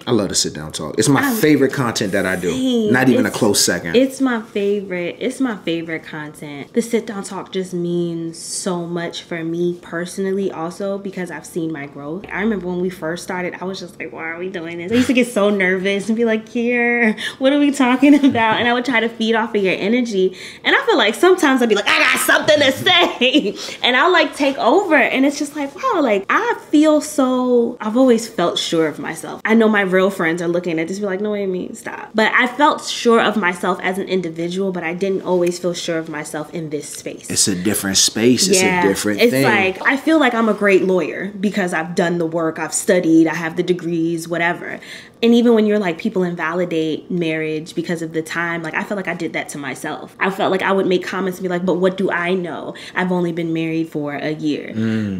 I love to sit down talk. It's my favorite content that I do. Not even a close second. It's my favorite. It's my favorite content. The sit down talk just means so much for me personally also, because I've seen my growth. I remember when we first started, I was just like, why are we doing this? I used to get so nervous and be like, Kier, what are we talking about? And I would try to feed off of your energy. And I feel like sometimes I'd be like, I got something to say. And I'll like take over. And it's just like, wow, like I feel so, I've always felt sure of myself. I know my real friends are looking at this, be like, Noémie, stop. But I felt sure of myself as an individual, but I didn't always feel sure of myself in this space. It's a different space. It's a different thing. It's like, I feel like I'm a great lawyer because I've done the work, I've studied, I have the degrees, whatever. And even when you're like, people invalidate marriage because of the time, like I felt like I did that to myself. I felt like I would make comments and be like, but what do I know? I've only been married for a year.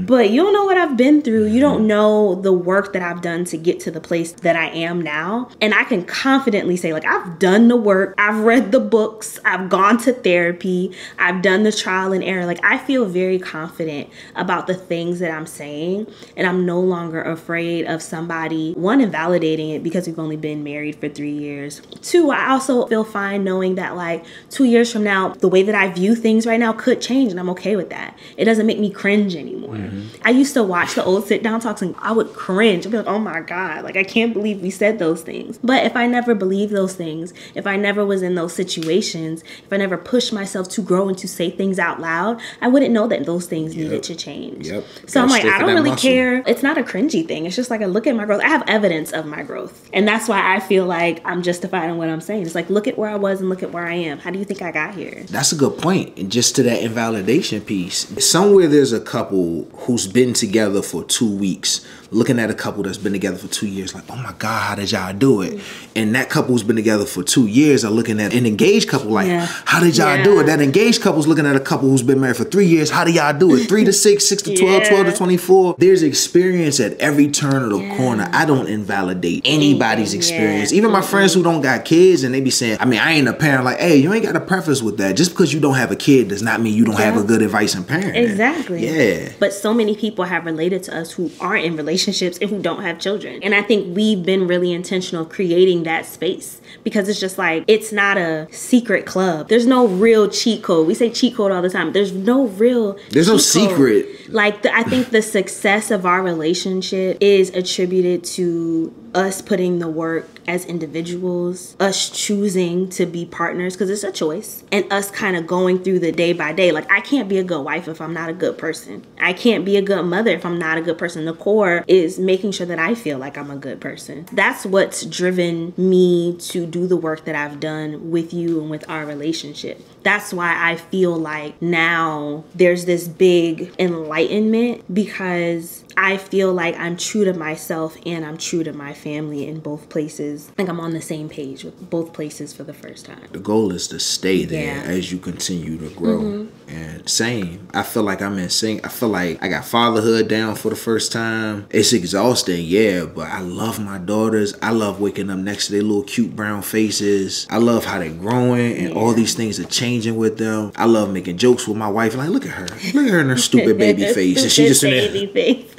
But you don't know what I've been through. You don't know the work that I've done to get to the place that I am now. And I can confidently say, like, I've done the work. I've read the books. I've gone to therapy. I've done the trial and error. Like, I feel very confident about the things that I'm saying. And I'm no longer afraid of somebody, one, invalidating it because we've only been married for 3 years. Two, I also feel fine knowing that like 2 years from now, the way that I view things right now could change, and I'm okay with that. It doesn't make me cringe anymore. I used to watch the old sit down talks and I would cringe. I'd be like, oh my God, like I can't believe we said those things. But if I never believed those things, if I never was in those situations, if I never pushed myself to grow and to say things out loud, I wouldn't know that those things needed to change. So I'm like, I don't really care. It's not a cringy thing. It's just like, I look at my growth. I have evidence of my growth. And that's why I feel like I'm justified in what I'm saying. It's like, look at where I was and look at where I am. How do you think I got here? That's a good point. And just to that invalidation piece, somewhere there's a couple who's been together for 2 weeks, looking at a couple that's been together for 2 years, like, oh my God, how did y'all do it? And that couple who's been together for 2 years are looking at an engaged couple like, how did y'all do it? That engaged couple's looking at a couple who's been married for 3 years. How do y'all do it? 3 to 6, 6 to 12, 12 to 24. There's experience at every turn of the corner. I don't invalidate any anybody's experience. Even my friends who don't got kids and they be saying, I mean, I ain't a parent. Like, hey, you ain't got to preface with that. Just because you don't have a kid does not mean you don't have a good advice in parenting. Exactly. Yeah. But so many people have related to us who aren't in relationships and who don't have children. And I think we've been really intentional creating that space, because it's just like, it's not a secret club. There's no real cheat code. We say cheat code all the time. There's no real There's no secret. Like, I think the success of our relationship is attributed to us putting the work as individuals, us choosing to be partners, because it's a choice, and us kind of going through the day by day. Like, I can't be a good wife if I'm not a good person. I can't be a good mother if I'm not a good person. The core is making sure that I feel like I'm a good person. That's what's driven me to do the work that I've done with you and with our relationship. That's why I feel like now there's this big enlightenment, because I feel like I'm true to myself and I'm true to my family in both places. Like, I'm on the same page with both places for the first time. The goal is to stay there as you continue to grow. And same, I feel like I'm in sync. I feel like I got fatherhood down for the first time. It's exhausting, yeah, but I love my daughters. I love waking up next to their little cute brown faces. I love how they're growing and all these things are changing with them. I love making jokes with my wife. Like, look at her. Look at her and her stupid baby face. And she just in there. Face.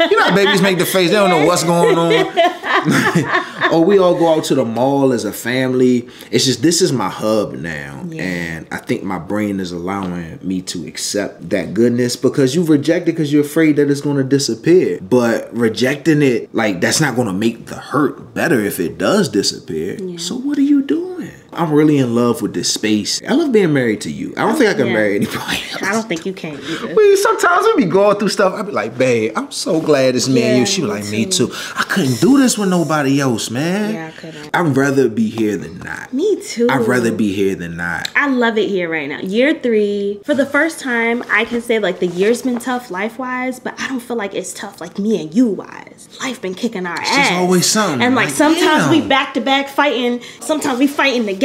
You know how babies make the face. They don't know what's going on. Or we all go out to the mall as a family. It's just, this is my hub now. And I think my brain is allowing me to accept that goodness, because you reject it because you're afraid that it's going to disappear. But rejecting it, like, that's not going to make the hurt better if it does disappear. So what are you doing? I'm really in love with this space. I love being married to you. I don't think I can marry anybody else. I don't think you can either. Sometimes we be going through stuff. I be like, babe, I'm so glad it's me and you. She be like, me too. I couldn't do this with nobody else, man. Yeah, I couldn't. I'd rather be here than not. Me too. I'd rather be here than not. I love it here right now. Year 3, for the first time, I can say, like, the year's been tough life-wise, but I don't feel like it's tough like me and you-wise. Life been kicking our ass. It's just always something. And, like, sometimes we back-to-back fighting. Sometimes we fighting together.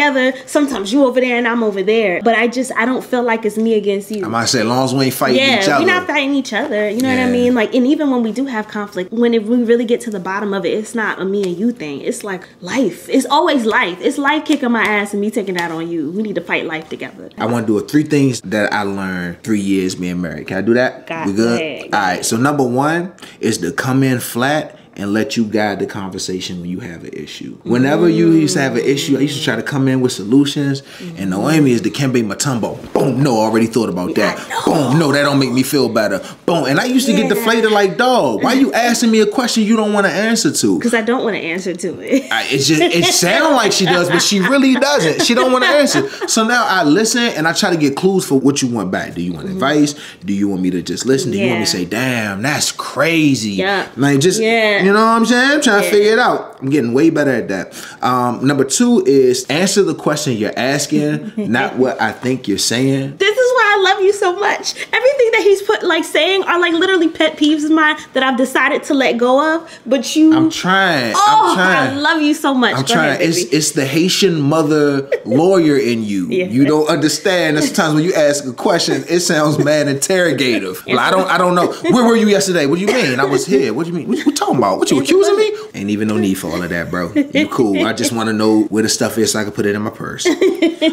Sometimes you over there and I'm over there. But I don't feel like it's me against you. I might say, as long as we ain't fighting each other. Yeah, we're not fighting each other. You know what I mean? Like, and even when we do have conflict, when we really get to the bottom of it, it's not a me and you thing. It's like life. It's always life. It's life kicking my ass and me taking that on you. We need to fight life together. I want to do 3 things that I learned 3 years being married. Can I do that? We good? All right. So number 1 is to come in flat and let you guide the conversation when you have an issue. Whenever you used to have an issue, I used to try to come in with solutions. And Noémie is the Kembe Mutombo. Boom, no, I already thought about that. Boom, no, that don't make me feel better. Boom, and I used to get deflated like, dog, why you asking me a question you don't want to answer to? Because I don't want to answer to it. It sounds like she does, but she really doesn't. She don't want to answer. So now I listen and I try to get clues for what you want back. Do you want advice? Do you want me to just listen? Do you want me to say, damn, that's crazy? Like, just... You know what I'm saying? I'm trying to figure it out. I'm getting way better at that. Number 2 is answer the question you're asking, not what I think you're saying. This is why I love you so much. Everything that he's saying are like literally pet peeves of mine that I've decided to let go of. But I'm trying. I love you so much. I'm trying. It's the Haitian mother lawyer in you. You don't understand. Sometimes when you ask a question, it sounds mad interrogative. Like, I don't know. Where were you yesterday? What do you mean? I was here. What do you mean? What you talking about? What you accusing me? Ain't even no need for all of that, bro. You cool. I just want to know where the stuff is so I can put it in my purse.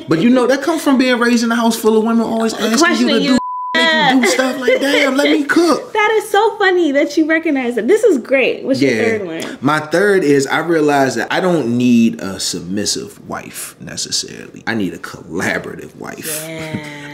But you know, that comes from being raised in a house full of women always asking you to do do stuff like, damn, let me cook. That is so funny that you recognize it. This is great. What's your third one? My third is I realized that I don't need a submissive wife necessarily. I need a collaborative wife.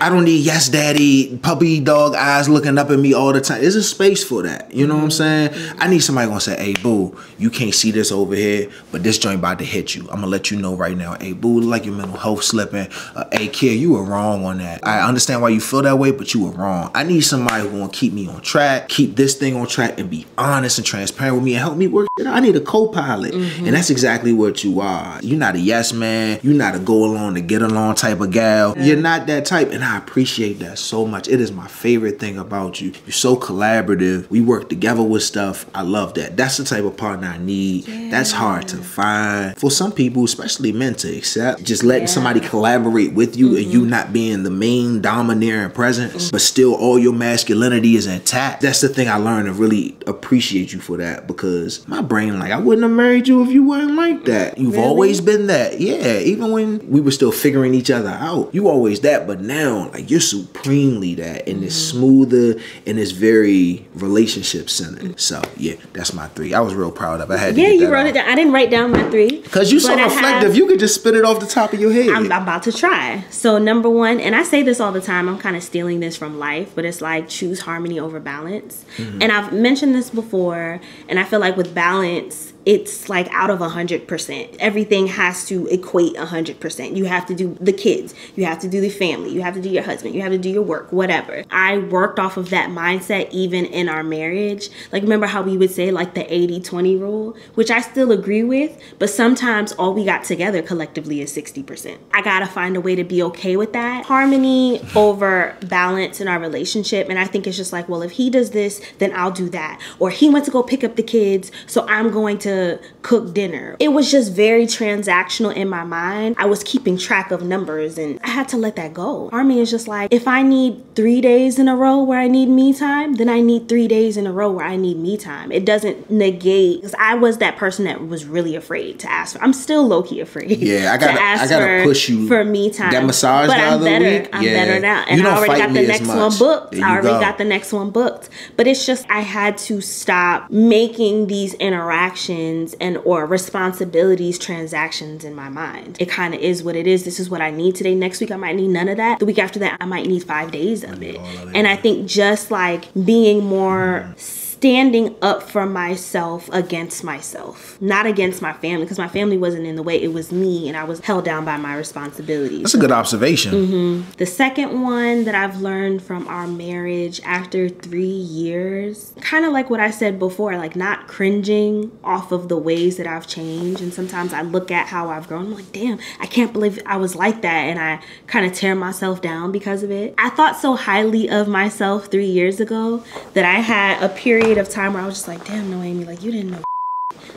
I don't need yes daddy, puppy dog eyes looking up at me all the time. There's a space for that. You know what I'm saying? I need somebody gonna say, hey boo, you can't see this over here, but this joint about to hit you. I'm gonna let you know right now. Hey boo, look like your mental health slipping. Hey Kier, you were wrong on that. I understand why you feel that way, but you were wrong. I need somebody who gonna keep me on track, keep this thing on track, and be honest and transparent with me and help me work it out. I need a co-pilot. And that's exactly what you are. You're not a yes man. You're not a go along to get along type of gal. You're not that type, and I appreciate that so much. It is my favorite thing about you. You're so collaborative. We work together with stuff. I love that. That's the type of partner I need. That's hard to find. For some people, especially men, to accept. Just letting somebody collaborate with you and you not being the main domineering presence, but still all your masculinity is intact. That's the thing I learned, to really appreciate you for that, because my brain, like, I wouldn't have married you if you weren't like that. You've always been that. Yeah, even when we were still figuring each other out, you always that, but now, like, you're supremely that, and it's smoother, and it's very relationship centered. So yeah, that's my 3. I was real proud of it. I had to get you wrote it down. I didn't write down my 3. Because you so reflective, you could just spit it off the top of your head. I'm about to try. So number 1, and I say this all the time, I'm kind of stealing this from life, but it's like, choose harmony over balance. And I've mentioned this before, and I feel like with balance, it's like out of 100%. Everything has to equate 100%. You have to do the kids, you have to do the family, you have to do your husband, you have to do your work, whatever. I worked off of that mindset even in our marriage. Like, remember how we would say like the 80-20 rule, which I still agree with, but sometimes all we got together collectively is 60%. I gotta find a way to be okay with that. Harmony over balance in our relationship. And I think it's just like, well, if he does this, then I'll do that. Or he went to go pick up the kids, so I'm going to cook dinner. It was just very transactional in my mind. I was keeping track of numbers, and I had to let that go. Harmony is just like, if I need 3 days in a row where I need me time, then I need 3 days in a row where I need me time. It doesn't negate, because I was that person that was really afraid to ask for. I'm still low-key afraid. Yeah, I gotta push you for me time. That massage but the I'm other better. week. I'm better now, and I already got the next one booked. Got the next one booked. But it's just, I had to stop making these interactions and or responsibilities transactions in my mind. It kind of is what it is. This is what I need today. Next week I might need none of that. The week after that I might need 5 days of it. And I think just like being more standing up for myself against myself, not against my family, because my family wasn't in the way. It was me, and I was held down by my responsibilities. That's a good observation. The second one that I've learned from our marriage after 3 years, kind of like what I said before, like not cringing off of the ways that I've changed. And sometimes I look at how I've grown, I'm like, damn, I can't believe I was like that, and I kind of tear myself down because of it. I thought so highly of myself 3 years ago that I had a period of time where I was just like, damn, Noémie, like, you didn't know.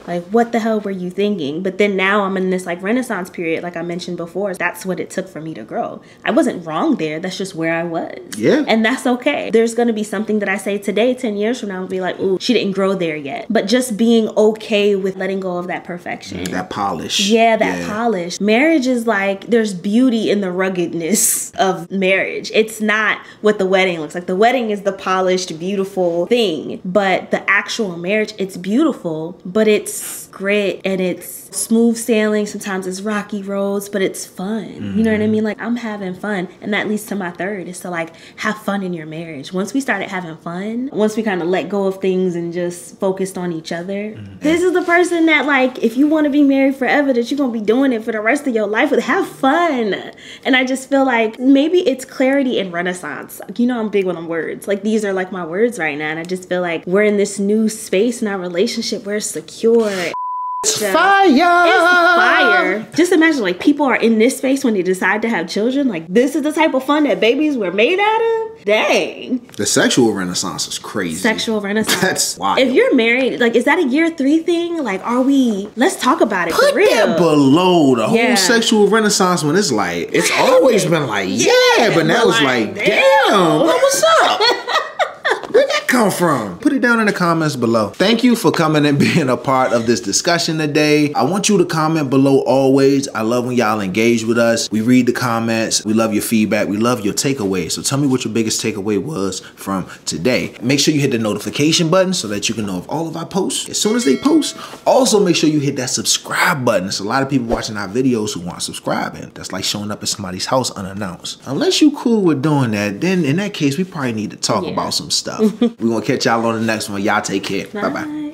Like, what the hell were you thinking? But then now I'm in this like renaissance period, like I mentioned before. That's what it took for me to grow. I wasn't wrong there. That's just where I was. Yeah. And that's okay. There's going to be something that I say today, 10 years from now, and be like, ooh, she didn't grow there yet. But just being okay with letting go of that perfection. That polish. Yeah, that polish. Marriage is like, there's beauty in the ruggedness of marriage. It's not what the wedding looks like. The wedding is the polished, beautiful thing. But the actual marriage, it's beautiful, but it's grit and it's smooth sailing. Sometimes it's rocky roads, but it's fun. You know what I mean? Like, I'm having fun. And that leads to my third, is to like have fun in your marriage. Once we started having fun, once we kind of let go of things and just focused on each other, this is the person that, like, if you want to be married forever, that you're going to be doing it for the rest of your life with. Have fun. And I just feel like maybe it's clarity and renaissance. You know, I'm big on words. Like, these are like my words right now. And I just feel like we're in this new space in our relationship where it's secure. It's fire. It's fire. Just imagine, like, people are in this space when they decide to have children. Like, this is the type of fun that babies were made out of. Dang. The sexual renaissance is crazy. Sexual renaissance. That's wild. If you're married, like, is that a year 3 thing? Like, are we? Let's talk about it. Put for real. that below the whole sexual renaissance, when it's like, it's always been like, but now it's like, damn, what's up? Where'd that come from? Put it down in the comments below. Thank you for coming and being a part of this discussion today. I want you to comment below always. I love when y'all engage with us. We read the comments. We love your feedback. We love your takeaways. So tell me what your biggest takeaway was from today. Make sure you hit the notification button so that you can know of all of our posts as soon as they post. Also, make sure you hit that subscribe button. There's a lot of people watching our videos who aren't subscribing. That's like showing up at somebody's house unannounced. Unless you cool with doing that, then in that case, we probably need to talk about some stuff. We're going to catch y'all on the next one. Y'all take care. Bye-bye.